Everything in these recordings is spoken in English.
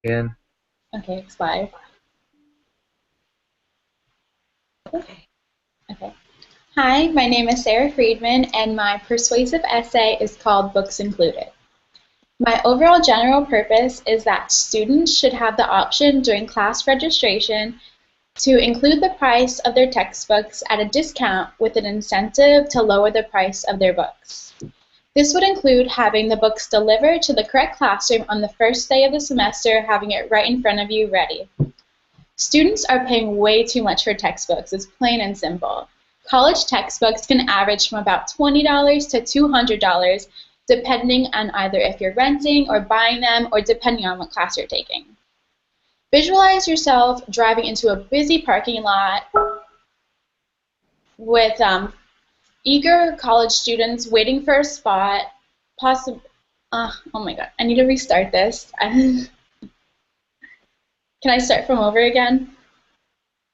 And Okay, it's live. Okay. Okay. Hi, my name is Sarah Friedman, and my persuasive essay is called Books Included. My overall general purpose is that students should have the option during class registration to include the price of their textbooks at a discount with an incentive to lower the price of their books. This would include having the books delivered to the correct classroom on the first day of the semester, having it right in front of you ready. Students are paying way too much for textbooks, it's plain and simple. College textbooks can average from about $20 to $200, depending on either if you're renting or buying them, or depending on what class you're taking. Visualize yourself driving into a busy parking lot with eager college students waiting for a spot, possibly. Oh my god, I need to restart this. Can I start from over again?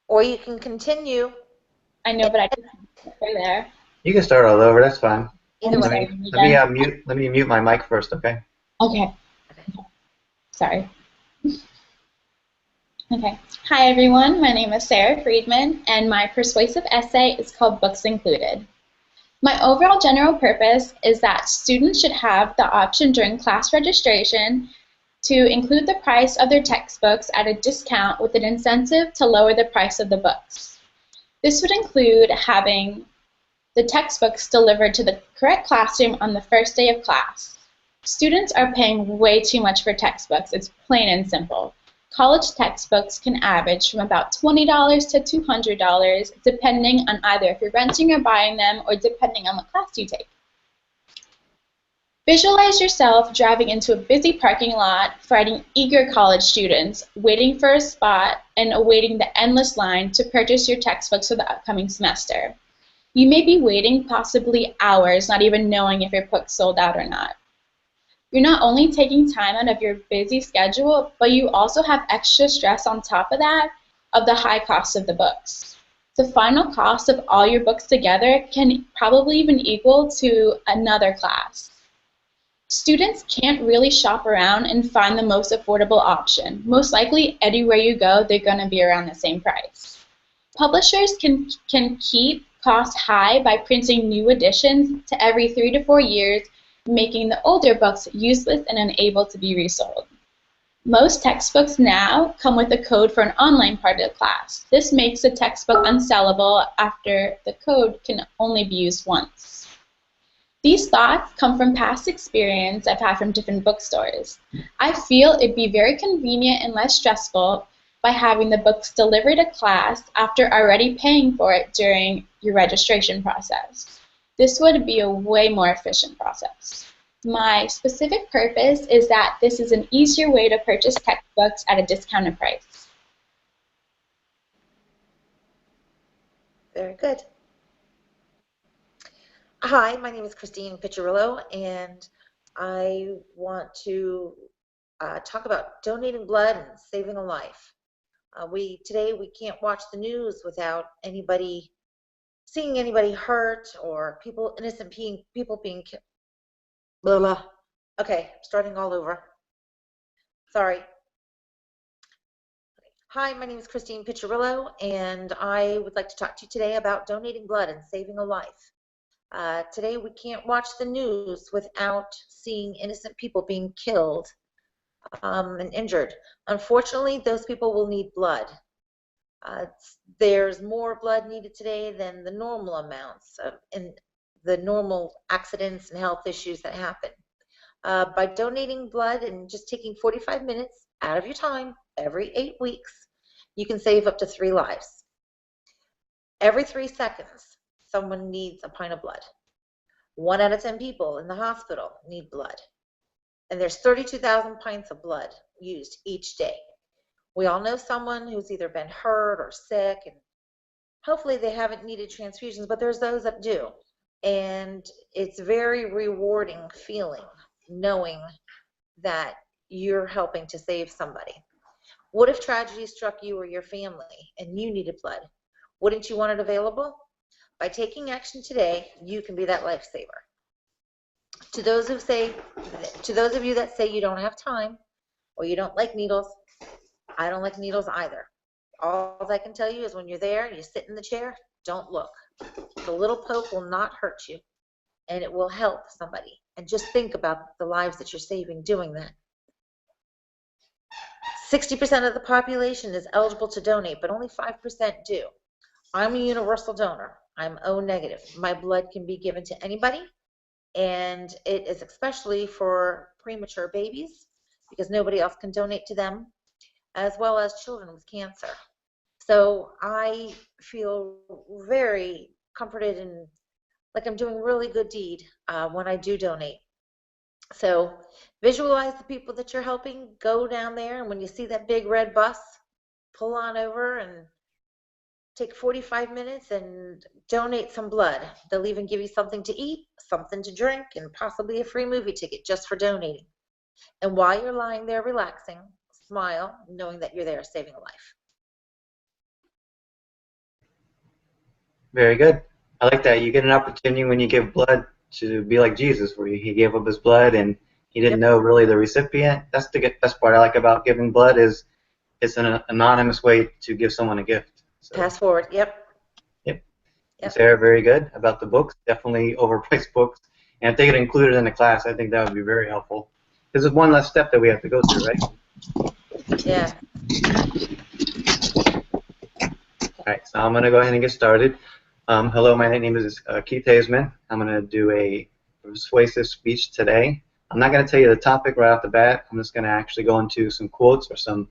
Or you can continue. I know, but I just right there. you can start all over. That's fine. Either I'm Let way. me starting let me again. mute. Let me mute my mic first, okay? Okay, sorry. Okay. Hi everyone, my name is Sarah Friedman, and my persuasive essay is called Books Included. My overall general purpose is that students should have the option during class registration to include the price of their textbooks at a discount with an incentive to lower the price of the books. This would include having the textbooks delivered to the correct classroom on the first day of class. Students are paying way too much for textbooks, it's plain and simple. College textbooks can average from about $20 to $200, depending on either if you're renting or buying them, or depending on what class you take. Visualize yourself driving into a busy parking lot, fighting eager college students, waiting for a spot, and awaiting the endless line to purchase your textbooks for the upcoming semester. You may be waiting possibly hours, not even knowing if your book's sold out or not. You're not only taking time out of your busy schedule, but you also have extra stress on top of that of the high cost of the books. The final cost of all your books together can probably even equal to another class. Students can't really shop around and find the most affordable option. Most likely, anywhere you go, they're going to be around the same price. Publishers can keep costs high by printing new editions to every 3 to 4 years, making the older books useless and unable to be resold. Most textbooks now come with a code for an online part of the class. This makes the textbook unsellable after the code can only be used once. These thoughts come from past experience I've had from different bookstores. I feel it'd be very convenient and less stressful by having the books delivered to class after already paying for it during your registration process. This would be a way more efficient process. My specific purpose is that this is an easier way to purchase textbooks at a discounted price. Very good. Hi, my name is Christine Piccirillo, and I want to talk about donating blood and saving a life. Today we can't watch the news without seeing anybody hurt or people being killed. Blah blah. Okay, starting all over. Sorry. Hi, my name is Christine Piccirillo, and I would like to talk to you today about donating blood and saving a life. Today we can't watch the news without seeing innocent people being killed and injured. Unfortunately, those people will need blood. There's more blood needed today than the normal amounts in the normal accidents and health issues that happen. By donating blood and just taking 45 minutes out of your time every 8 weeks, you can save up to 3 lives. Every 3 seconds, someone needs a pint of blood. 1 out of 10 people in the hospital need blood. And there's 32,000 pints of blood used each day. We all know someone who's either been hurt or sick, and hopefully they haven't needed transfusions, but there's those that do. And it's very rewarding feeling knowing that you're helping to save somebody. What if tragedy struck you or your family and you needed blood? Wouldn't you want it available? By taking action today, you can be that lifesaver. To those of you that say you don't have time, or you don't like needles. I don't like needles either. All I can tell you is when you're there, you sit in the chair, don't look. The little poke will not hurt you, and it will help somebody. And just think about the lives that you're saving doing that. 60% of the population is eligible to donate, but only 5% do. I'm a universal donor. I'm O negative. My blood can be given to anybody, and it is especially for premature babies because nobody else can donate to them, as well as children with cancer. So I feel very comforted and like I'm doing a really good deed when I do donate. So visualize the people that you're helping, go down there, and when you see that big red bus, pull on over and take 45 minutes and donate some blood. They'll even give you something to eat, something to drink, and possibly a free movie ticket just for donating. And while you're lying there relaxing, smile, knowing that you're there saving a life. Very good. I like that. You get an opportunity when you give blood to be like Jesus, where he gave up his blood and he didn't know really the recipient. That's the best part I like about giving blood is it's an anonymous way to give someone a gift. So, Pass forward. Yep. Sarah, very good about the books. Definitely overpriced books. And if they get included in the class, I think that would be very helpful. This is one less step that we have to go through, right? Yeah. All right, so I'm going to go ahead and get started. Hello, my name is Keith Hazeman. I'm going to do a persuasive speech today. I'm not going to tell you the topic right off the bat. I'm just going to actually go into some quotes or some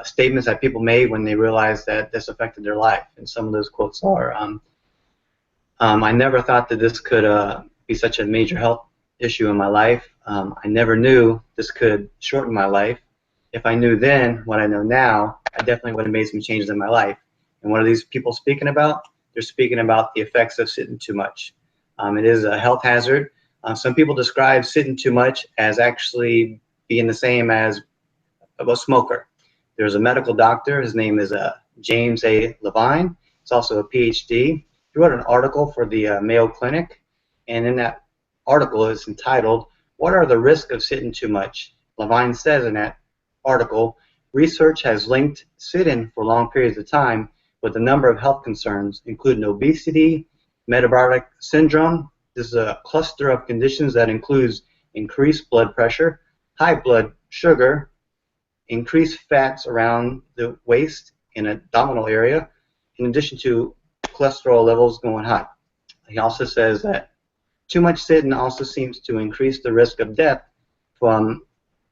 statements that people made when they realized that this affected their life. And some of those quotes are, I never thought that this could be such a major health issue in my life. I never knew this could shorten my life. If I knew then what I know now, I definitely would have made some changes in my life. And what are these people speaking about? They're speaking about the effects of sitting too much. It is a health hazard. Some people describe sitting too much as actually being the same as a smoker. There's a medical doctor. His name is James A. Levine. He's also a PhD. He wrote an article for the Mayo Clinic, and in that article is entitled, "What are the risks of sitting too much?" Levine says in that article, research has linked sit-in for long periods of time with a number of health concerns, including obesity, metabolic syndrome. This is a cluster of conditions that includes increased blood pressure, high blood sugar, increased fats around the waist and abdominal area, in addition to cholesterol levels going high. He also says that too much sitting also seems to increase the risk of death from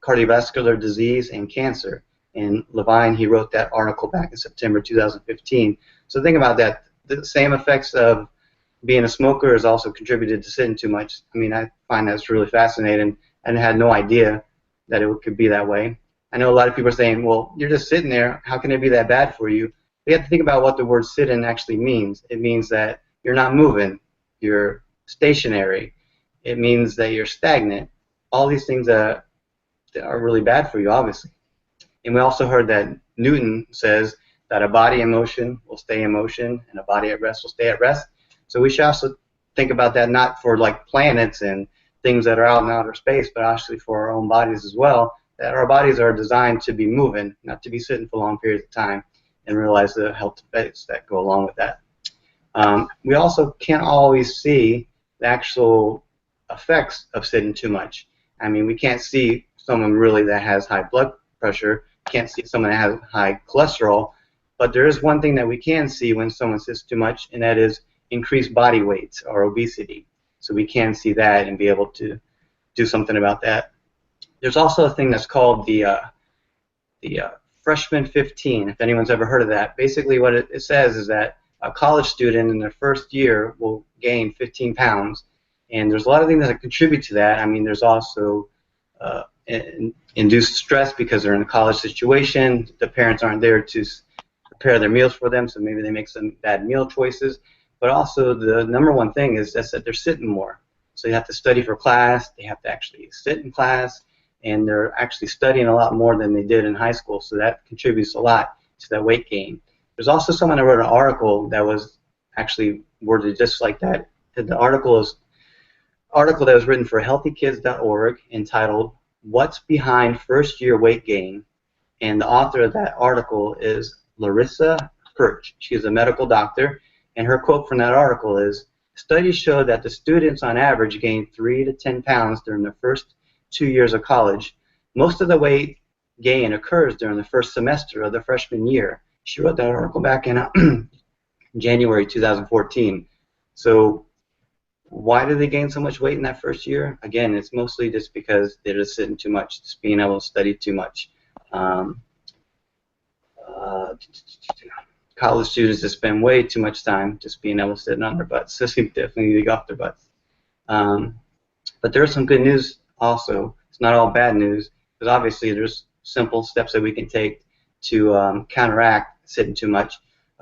cardiovascular disease and cancer. And Levine, he wrote that article back in September 2015. So think about that. The same effects of being a smoker is also contributed to sitting too much. I mean, I find that's really fascinating, and I had no idea that it could be that way. I know a lot of people are saying, well, you're just sitting there. How can it be that bad for you? You have to think about what the word sit-in actually means. It means that you're not moving. You're stationary. It means that you're stagnant. All these things that are really bad for you, obviously. And we also heard that Newton says that a body in motion will stay in motion and a body at rest will stay at rest. So we should also think about that not for like planets and things that are out in outer space, but actually for our own bodies as well, that our bodies are designed to be moving, not to be sitting for long periods of time, and realize the health effects that go along with that. We also can't always see the actual effects of sitting too much. I mean, we can't see someone really that has high blood pressure, can't see someone that has high cholesterol, but there is one thing that we can see when someone sits too much, and that is increased body weight or obesity. So we can see that and be able to do something about that. There's also a thing that's called the freshman 15, if anyone's ever heard of that. Basically what it says is that a college student in their first year will gain 15 pounds, and there's a lot of things that contribute to that. I mean, there's also induced stress because they're in a college situation. The parents aren't there to prepare their meals for them, so maybe they make some bad meal choices. But also the number one thing is that they're sitting more. So you have to study for class, they have to actually sit in class, and they're actually studying a lot more than they did in high school, so that contributes a lot to that weight gain. There's also someone that wrote an article that was actually worded just like that. The article that was written for healthykids.org entitled What's Behind First-Year Weight Gain? And the author of that article is Larissa Perch. She's a medical doctor, and her quote from that article is, "Studies show that the students on average gain 3 to 10 pounds during the first 2 years of college. Most of the weight gain occurs during the first semester of the freshman year." She wrote that article back in January 2014. So why do they gain so much weight in that first year? Again, it's mostly just because they're just sitting too much, just being able to study too much. College students just spend way too much time just being able to sit on their butts. So they definitely need to get off their butts. But there's some good news also. It's not all bad news, because obviously there's simple steps that we can take to counteract sitting too much.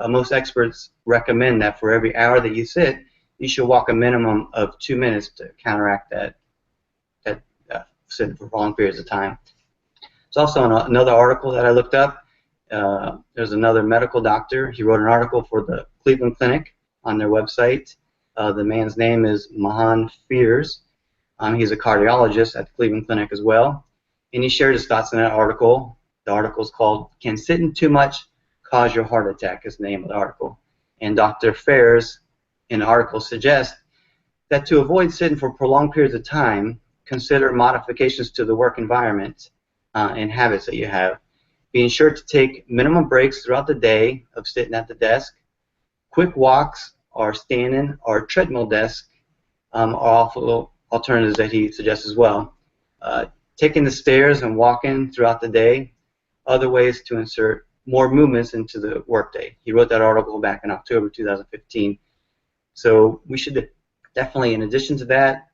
Most experts recommend that for every hour that you sit, you should walk a minimum of 2 minutes to counteract that sitting for long periods of time. There's also another article that I looked up. There's another medical doctor. He wrote an article for the Cleveland Clinic on their website. The man's name is Mahan Fears. He's a cardiologist at the Cleveland Clinic as well. And he shared his thoughts in that article. The article is called "Can Sitting Too Much Cause Your Heart Attack?" is the name of the article. And Dr. Fears in the article suggests that to avoid sitting for prolonged periods of time, consider modifications to the work environment and habits that you have. Being sure to take minimum breaks throughout the day of sitting at the desk. Quick walks or standing or treadmill desk are also alternatives that he suggests as well. Taking the stairs and walking throughout the day, other ways to insert more movements into the workday. He wrote that article back in October 2015. So we should definitely, in addition to that,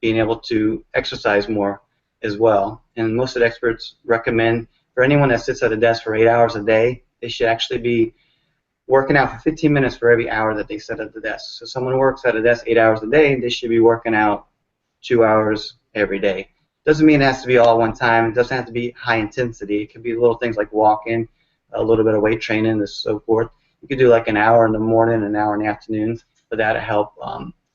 being able to exercise more as well. And most of the experts recommend for anyone that sits at a desk for 8 hours a day, they should actually be working out for 15 minutes for every hour that they sit at the desk. So someone works at a desk 8 hours a day, they should be working out 2 hours every day. Doesn't mean it has to be all one time. It doesn't have to be high intensity. It could be little things like walking, a little bit of weight training, and so forth. You could do like an hour in the morning, an hour in the afternoons, but that'll help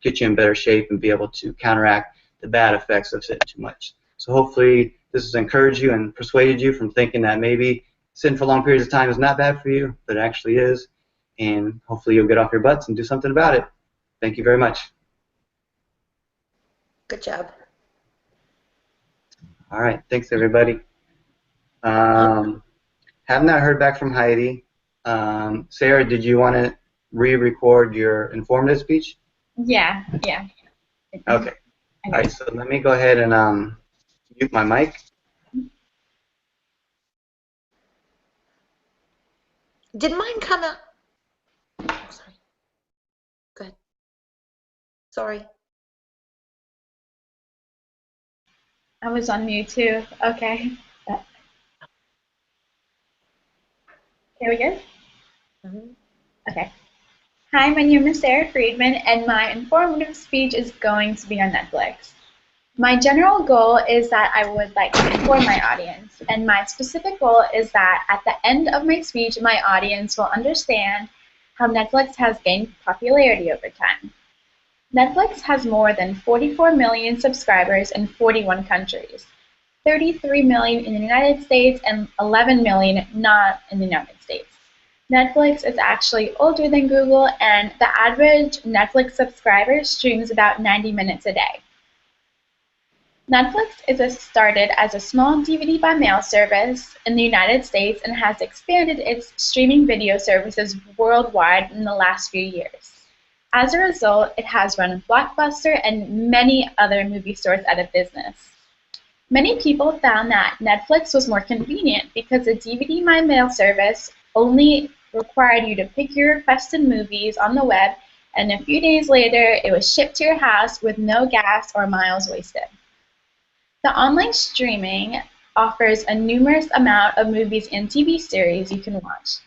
get you in better shape and be able to counteract the bad effects of sitting too much. So hopefully this has encouraged you and persuaded you from thinking that maybe sitting for long periods of time is not bad for you, but it actually is. And hopefully you'll get off your butts and do something about it. Thank you very much. Good job. All right, thanks everybody. Have not heard back from Heidi. Sarah, did you want to re-record your informative speech? Yeah. Okay. All right, so let me go ahead and mute my mic. Did mine come out? Oh, sorry. Go ahead. Sorry. I was on mute too. Okay. Here we go. Okay. Hi, my name is Sarah Friedman, and my informative speech is going to be on Netflix. My general goal is that I would like to inform my audience, and my specific goal is that at the end of my speech, my audience will understand how Netflix has gained popularity over time. Netflix has more than 44 million subscribers in 41 countries, 33 million in the United States and 11 million not in the United States. Netflix is actually older than Google, and the average Netflix subscriber streams about 90 minutes a day. Netflix started as a small DVD by mail service in the United States and has expanded its streaming video services worldwide in the last few years. As a result, it has run Blockbuster and many other movie stores out of business. Many people found that Netflix was more convenient because the DVD by mail service only required you to pick your requested movies on the web, and a few days later it was shipped to your house with no gas or miles wasted. The online streaming offers a numerous amount of movies and TV series you can watch.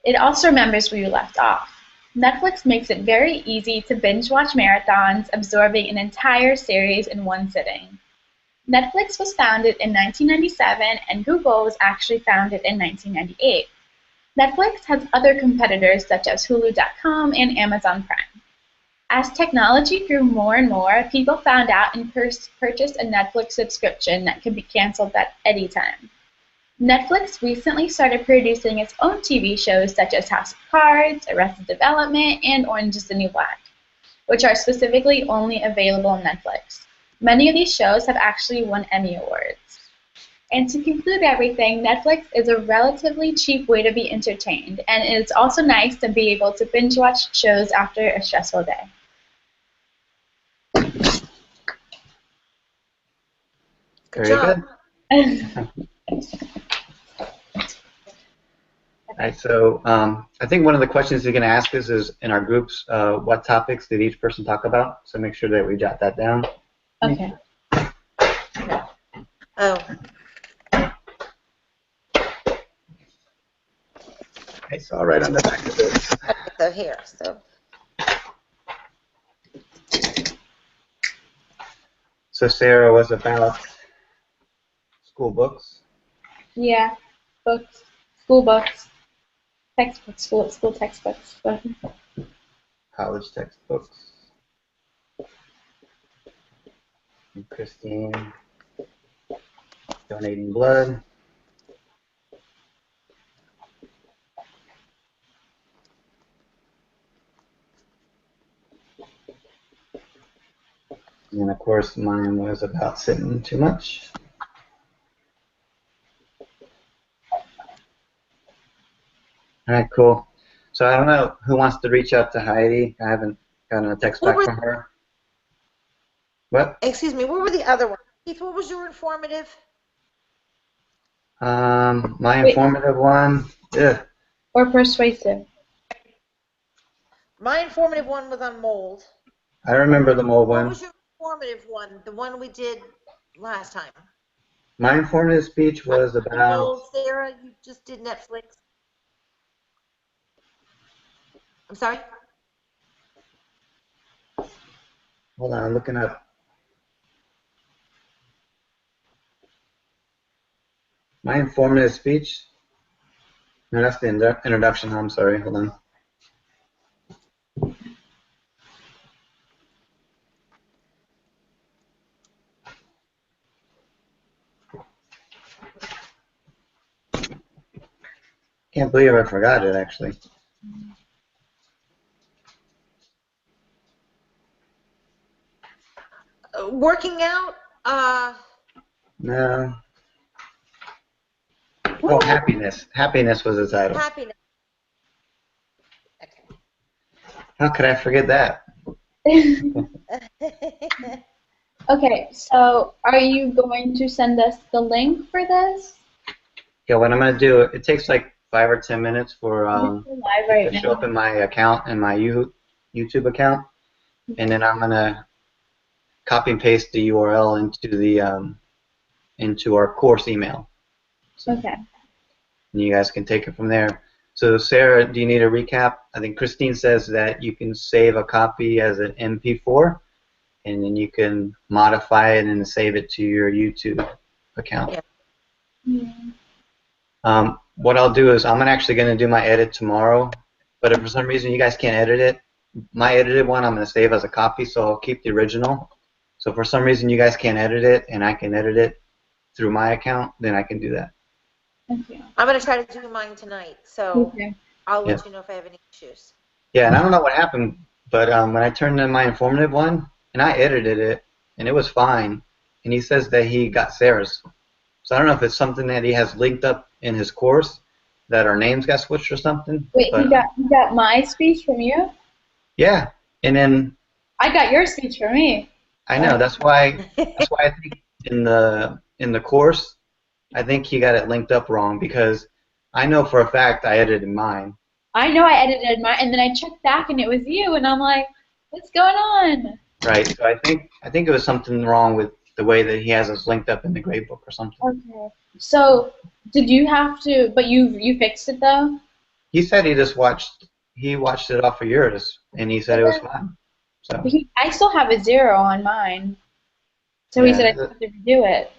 It also remembers where you left off. Netflix makes it very easy to binge watch marathons, absorbing an entire series in one sitting. Netflix was founded in 1997, and Google was actually founded in 1998. Netflix has other competitors such as Hulu.com and Amazon Prime. As technology grew more and more, people found out and purchased a Netflix subscription that could be canceled at any time. Netflix recently started producing its own TV shows such as House of Cards, Arrested Development, and Orange is the New Black, which are specifically only available on Netflix. Many of these shows have actually won Emmy Awards. And to conclude everything, Netflix is a relatively cheap way to be entertained, and it's also nice to be able to binge watch shows after a stressful day. Good Very job. good. All right, so I think one of the questions you're going to ask us is in our groups, what topics did each person talk about? So make sure that we jot that down. Okay. Oh, Okay, so I'll write on the back of this. so here. So Sarah was about school books. Yeah, books, school books, textbooks, school textbooks. College textbooks. And Christine, donating blood. And of course, mine was about sitting too much. All right, cool. So I don't know who wants to reach out to Heidi. I haven't gotten a text back from her. What? Excuse me, what were the other ones? Keith, what was your informative? My informative one. Yeah. Or persuasive. My informative one was on mold. I remember the mold What one. was your informative one? The one we did last time. My informative speech was about. Mold, Sarah, you just did Netflix. I'm sorry? Hold on, I'm looking up. My informative speech. No, that's the introduction. I'm sorry. Hold on. Can't believe I forgot it, actually. Working out? No. Oh, happiness. Happiness was the title. Happiness. Okay. How could I forget that? Okay, so are you going to send us the link for this? Yeah, what I'm going to do, it takes like 5 or 10 minutes for We're live right to show up now. in my account, in my YouTube account, and then I'm going to copy and paste the URL into the into our course email. So, Okay. and you guys can take it from there. So Sarah, do you need a recap? I think Christine says that you can save a copy as an MP4, and then you can modify it and save it to your YouTube account. Yeah. What I'll do is I'm actually going to do my edit tomorrow, but if for some reason you guys can't edit it, my edited one I'm going to save as a copy, so I'll keep the original. So if for some reason you guys can't edit it and I can edit it through my account, then I can do that. Thank you. I'm going to try to do mine tonight, so Okay. I'll let you know if I have any issues. Yeah, and I don't know what happened, but when I turned in my informative one, and I edited it, and it was fine, and he says that he got Sarah's. So I don't know if it's something that he has linked up in his course, that our names got switched or something. Wait, but, he got my speech from you? Yeah, and then I got your speech from me. I know that's why I think in the course, I think he got it linked up wrong because I know for a fact I edited mine. I know I edited mine, and then I checked back, and it was you, and I'm like, what's going on? Right. So I think it was something wrong with the way that he has us linked up in the grade book or something. Okay. So did you have to? But you fixed it though. He said he watched it off of yours, and he said it was fine. So I still have a 0 on mine. So he said I have to redo it.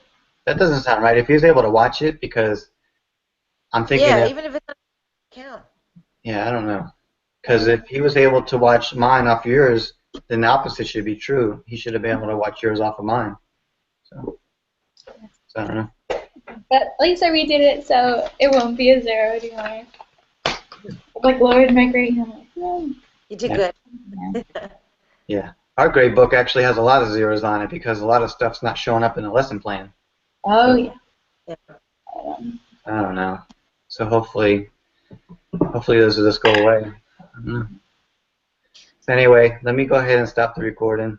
that doesn't sound right. If he was able to watch it, because I'm thinking. Yeah, even if it's on account. Yeah, I don't know. Because if he was able to watch mine off yours, then the opposite should be true. He should have been able to watch yours off of mine. So I don't know. But at least I redid it, so it won't be a 0 anymore. Like lowered my grade. I'm like, no. You did Yeah. good. Yeah. Our grade book actually has a lot of zeros on it because a lot of stuff's not showing up in the lesson plan. Oh, So, yeah. I don't know. So hopefully this will just go away. I don't know. So anyway, let me go ahead and stop the recording.